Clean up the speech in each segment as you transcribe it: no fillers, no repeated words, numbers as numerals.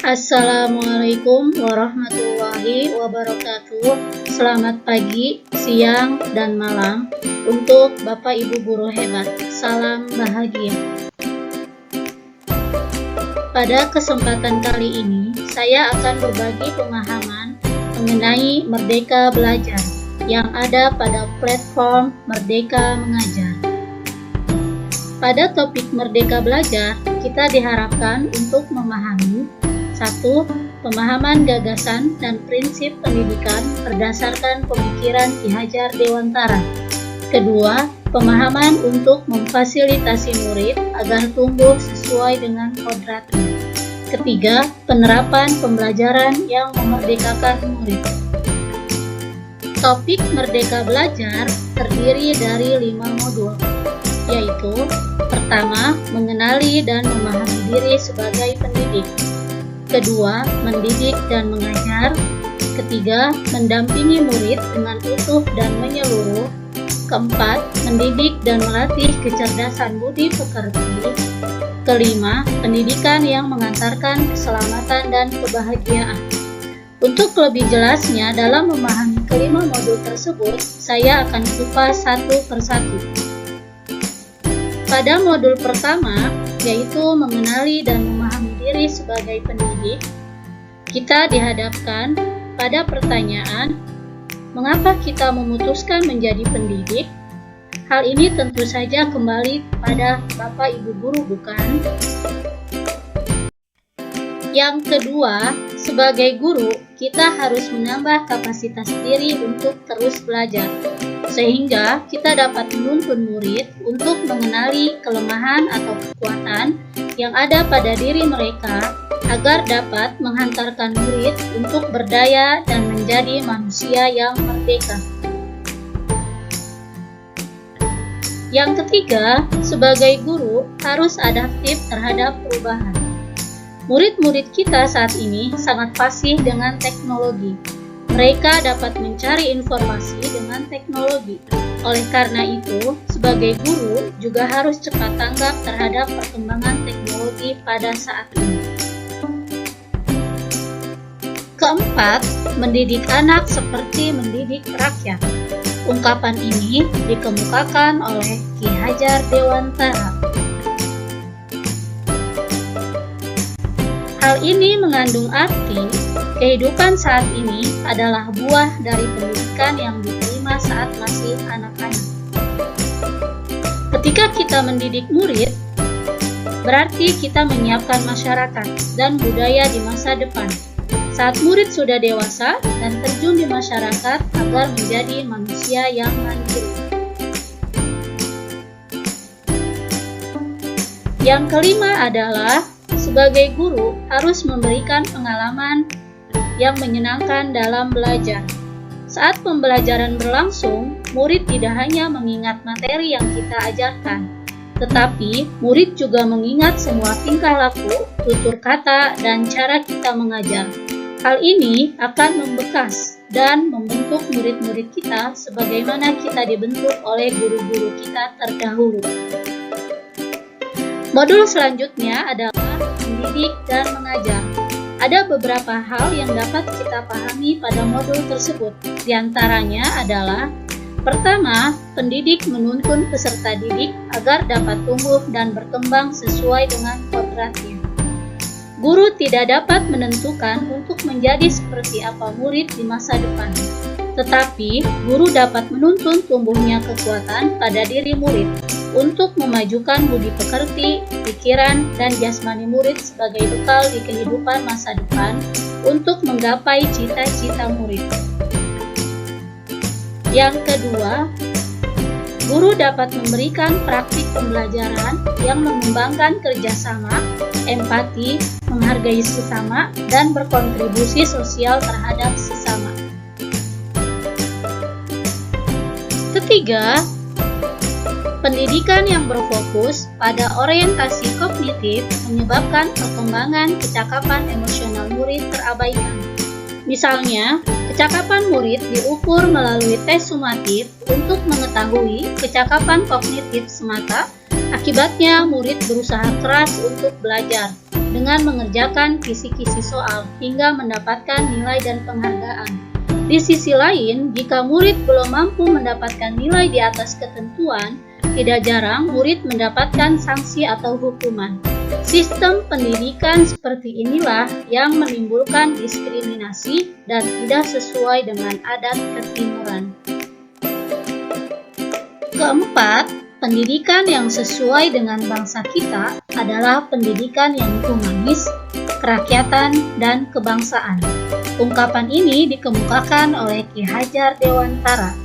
Assalamualaikum warahmatullahi wabarakatuh. Selamat pagi, siang, dan malam untuk Bapak Ibu guru hebat. Salam bahagia. Pada kesempatan kali ini, saya akan berbagi pemahaman mengenai Merdeka Belajar yang ada pada platform Merdeka Mengajar. Pada topik Merdeka Belajar, kita diharapkan untuk memahami 1. Pemahaman gagasan dan prinsip pendidikan berdasarkan pemikiran Ki Hajar Dewantara. 2. Pemahaman untuk memfasilitasi murid agar tumbuh sesuai dengan kodratnya. 3. Penerapan pembelajaran yang memerdekakan murid. Topik Merdeka Belajar terdiri dari 5 modul, yaitu pertama, mengenali dan memahami diri sebagai pendidik. 2. Mendidik dan mengajar. 3. Mendampingi murid dengan utuh dan menyeluruh. 4. Mendidik dan melatih kecerdasan budi pekerti. 5. Pendidikan yang mengantarkan keselamatan dan kebahagiaan. Untuk lebih jelasnya dalam memahami kelima modul tersebut, saya akan kupas satu persatu. Pada modul pertama, yaitu mengenali dan memahami diri sebagai pendidik, kita dihadapkan pada pertanyaan, mengapa kita memutuskan menjadi pendidik? Hal ini tentu saja kembali pada Bapak Ibu guru, bukan? Yang kedua, sebagai guru, kita harus menambah kapasitas diri untuk terus belajar, sehingga kita dapat menuntun murid untuk mengenali kelemahan atau kekuatan yang ada pada diri mereka agar dapat menghantarkan murid untuk berdaya dan menjadi manusia yang merdeka. Yang ketiga, sebagai guru harus adaptif terhadap perubahan. Murid-murid kita saat ini sangat fasih dengan teknologi. Mereka dapat mencari informasi dengan teknologi. Oleh karena itu, sebagai guru juga harus cepat tanggap terhadap perkembangan teknologi pada saat ini. Keempat, mendidik anak seperti mendidik rakyat. Ungkapan ini dikemukakan oleh Ki Hajar Dewantara. Hal ini mengandung arti kehidupan saat ini adalah buah dari pendidikan yang diterima saat masih anak-anak. Ketika kita mendidik murid, berarti kita menyiapkan masyarakat dan budaya di masa depan. Saat murid sudah dewasa dan terjun di masyarakat agar menjadi manusia yang mandiri. Yang kelima adalah sebagai guru harus memberikan pengalaman yang menyenangkan dalam belajar. Saat pembelajaran berlangsung, murid tidak hanya mengingat materi yang kita ajarkan, tetapi murid juga mengingat semua tingkah laku, tutur kata, dan cara kita mengajar. Hal ini akan membekas dan membentuk murid-murid kita sebagaimana kita dibentuk oleh guru-guru kita terdahulu. Modul selanjutnya adalah mendidik dan mengajar. Ada beberapa hal yang dapat kita pahami pada modul tersebut. Di antaranya adalah: pertama, pendidik menuntun peserta didik agar dapat tumbuh dan berkembang sesuai dengan kodratnya. Guru tidak dapat menentukan untuk menjadi seperti apa murid di masa depan, tetapi guru dapat menuntun tumbuhnya kekuatan pada diri murid untuk memajukan budi pekerti, pikiran, dan jasmani murid sebagai bekal di kehidupan masa depan untuk menggapai cita-cita murid. Yang kedua, guru dapat memberikan praktik pembelajaran yang mengembangkan kerjasama, empati, menghargai sesama, dan berkontribusi sosial terhadap sesama. Ketiga, pendidikan yang berfokus pada orientasi kognitif menyebabkan perkembangan kecakapan emosional murid terabaikan. Misalnya, kecakapan murid diukur melalui tes sumatif untuk mengetahui kecakapan kognitif semata. Akibatnya, murid berusaha keras untuk belajar dengan mengerjakan kisi-kisi soal hingga mendapatkan nilai dan penghargaan. Di sisi lain, jika murid belum mampu mendapatkan nilai di atas ketentuan, tidak jarang murid mendapatkan sanksi atau hukuman. Sistem pendidikan seperti inilah yang menimbulkan diskriminasi dan tidak sesuai dengan adat ketimuran. Keempat, pendidikan yang sesuai dengan bangsa kita adalah pendidikan yang humanis, kerakyatan, dan kebangsaan. Ungkapan ini dikemukakan oleh Ki Hajar Dewantara.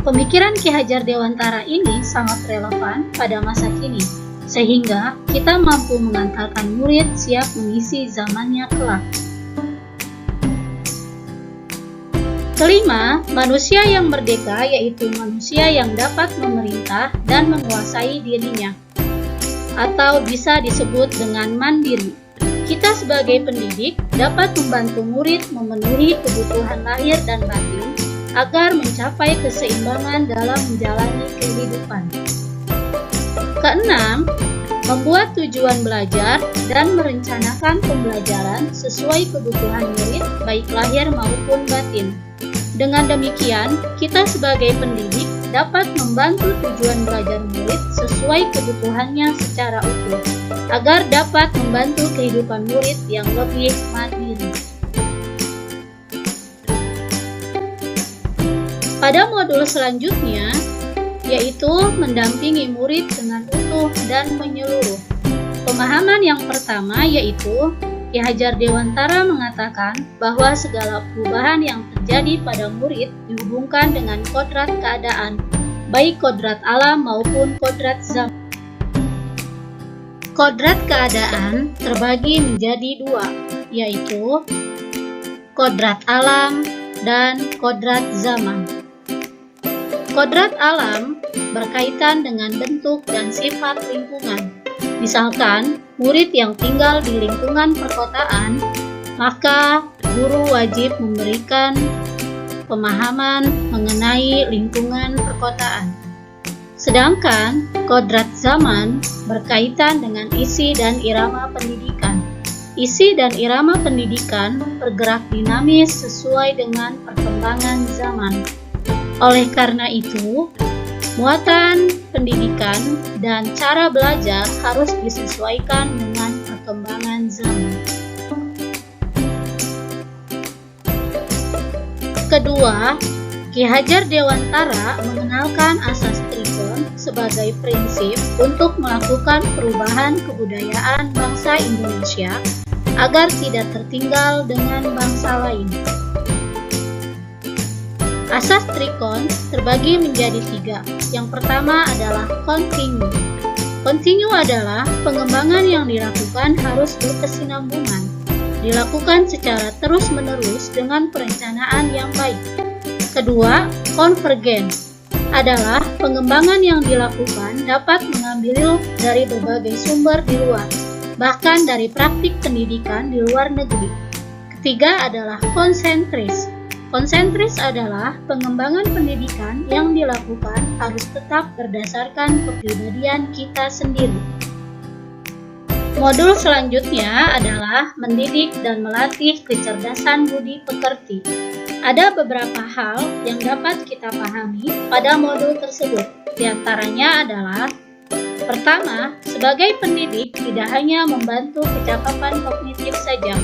Pemikiran Ki Hajar Dewantara ini sangat relevan pada masa kini, sehingga kita mampu mengantarkan murid siap mengisi zamannya kelak. Kelima, manusia yang merdeka yaitu manusia yang dapat memerintah dan menguasai dirinya, atau bisa disebut dengan mandiri. Kita sebagai pendidik dapat membantu murid memenuhi kebutuhan lahir dan batin agar mencapai keseimbangan dalam menjalani kehidupan. Keenam, membuat tujuan belajar dan merencanakan pembelajaran sesuai kebutuhan murid baik lahir maupun batin. Dengan demikian, kita sebagai pendidik dapat membantu tujuan belajar murid sesuai kebutuhannya secara utuh, agar dapat membantu kehidupan murid yang lebih mandiri. Pada modul selanjutnya, yaitu mendampingi murid dengan utuh dan menyeluruh. Pemahaman yang pertama yaitu Ki Hajar Dewantara mengatakan bahwa segala perubahan yang terjadi pada murid dihubungkan dengan kodrat keadaan, baik kodrat alam maupun kodrat zaman. Kodrat keadaan terbagi menjadi dua, yaitu kodrat alam dan kodrat zaman. Kodrat alam berkaitan dengan bentuk dan sifat lingkungan. Misalkan, murid yang tinggal di lingkungan perkotaan, maka guru wajib memberikan pemahaman mengenai lingkungan perkotaan. Sedangkan, kodrat zaman berkaitan dengan isi dan irama pendidikan. Isi dan irama pendidikan bergerak dinamis sesuai dengan perkembangan zaman. Oleh karena itu, muatan pendidikan dan cara belajar harus disesuaikan dengan perkembangan zaman. Kedua, Ki Hajar Dewantara mengenalkan asas Trikon sebagai prinsip untuk melakukan perubahan kebudayaan bangsa Indonesia agar tidak tertinggal dengan bangsa lain. Asas Trikon terbagi menjadi tiga. Yang pertama adalah kontinu. Kontinu adalah pengembangan yang dilakukan harus berkesinambungan, dilakukan secara terus-menerus dengan perencanaan yang baik. Kedua, konvergen adalah pengembangan yang dilakukan dapat mengambil dari berbagai sumber di luar, bahkan dari praktik pendidikan di luar negeri. Ketiga adalah konsentris. Konsentris adalah pengembangan pendidikan yang dilakukan harus tetap berdasarkan kepribadian kita sendiri. Modul selanjutnya adalah mendidik dan melatih kecerdasan budi pekerti. Ada beberapa hal yang dapat kita pahami pada modul tersebut. Di antaranya adalah: pertama, sebagai pendidik tidak hanya membantu kecakapan kognitif saja,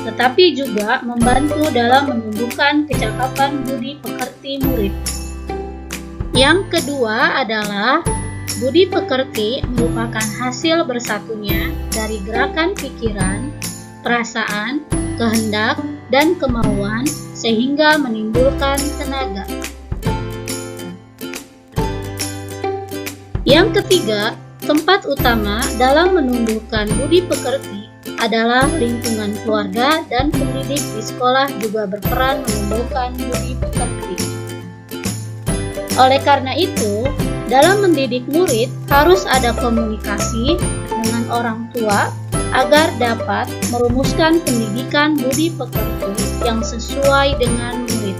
tetapi juga membantu dalam menumbuhkan kecakapan budi pekerti murid. Yang kedua adalah budi pekerti merupakan hasil bersatunya dari gerakan pikiran, perasaan, kehendak, dan kemauan sehingga menimbulkan tenaga. Yang ketiga, tempat utama dalam menumbuhkan budi pekerti adalah lingkungan keluarga, dan pendidik di sekolah juga berperan menumbuhkan budi pekerti. Oleh karena itu, dalam mendidik murid harus ada komunikasi dengan orang tua agar dapat merumuskan pendidikan budi pekerti yang sesuai dengan murid.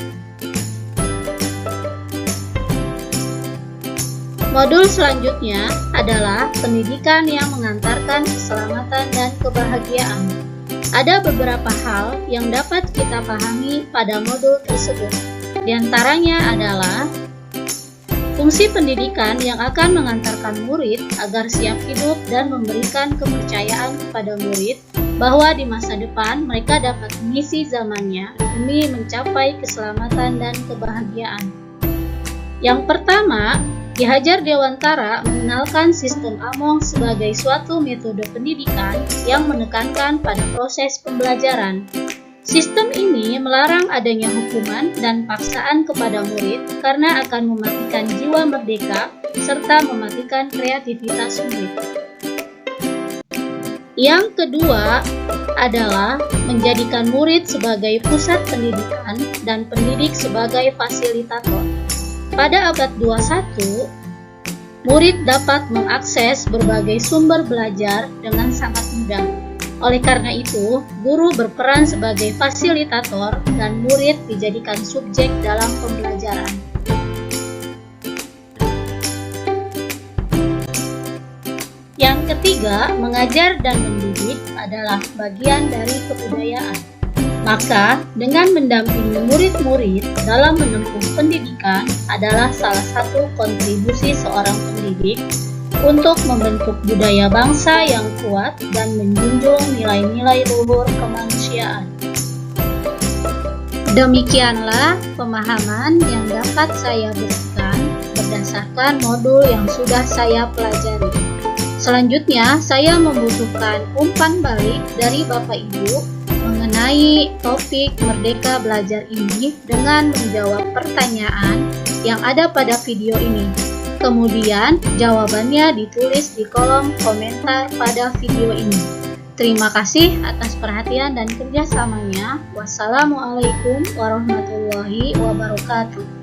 Modul selanjutnya adalah adalah pendidikan yang mengantarkan keselamatan dan kebahagiaan. Ada beberapa hal yang dapat kita pahami pada modul tersebut. Di antaranya adalah fungsi pendidikan yang akan mengantarkan murid agar siap hidup dan memberikan kepercayaan kepada murid bahwa di masa depan mereka dapat mengisi zamannya demi mencapai keselamatan dan kebahagiaan. Yang pertama, Ki Hajar Dewantara mengenalkan sistem Among sebagai suatu metode pendidikan yang menekankan pada proses pembelajaran. Sistem ini melarang adanya hukuman dan paksaan kepada murid karena akan mematikan jiwa merdeka serta mematikan kreativitas murid. Yang kedua adalah menjadikan murid sebagai pusat pendidikan dan pendidik sebagai fasilitator. Pada abad 21, murid dapat mengakses berbagai sumber belajar dengan sangat mudah. Oleh karena itu, guru berperan sebagai fasilitator dan murid dijadikan subjek dalam pembelajaran. Yang ketiga, mengajar dan mendidik adalah bagian dari kebudayaan. Maka, dengan mendampingi murid-murid dalam menempuh pendidikan adalah salah satu kontribusi seorang pendidik untuk membentuk budaya bangsa yang kuat dan menjunjung nilai-nilai luhur kemanusiaan. Demikianlah pemahaman yang dapat saya berikan berdasarkan modul yang sudah saya pelajari. Selanjutnya, saya membutuhkan umpan balik dari Bapak Ibu mengenai topik Merdeka Belajar ini dengan menjawab pertanyaan yang ada pada video ini. Kemudian, jawabannya ditulis di kolom komentar pada video ini. Terima kasih atas perhatian dan kerjasamanya. Wassalamualaikum warahmatullahi wabarakatuh.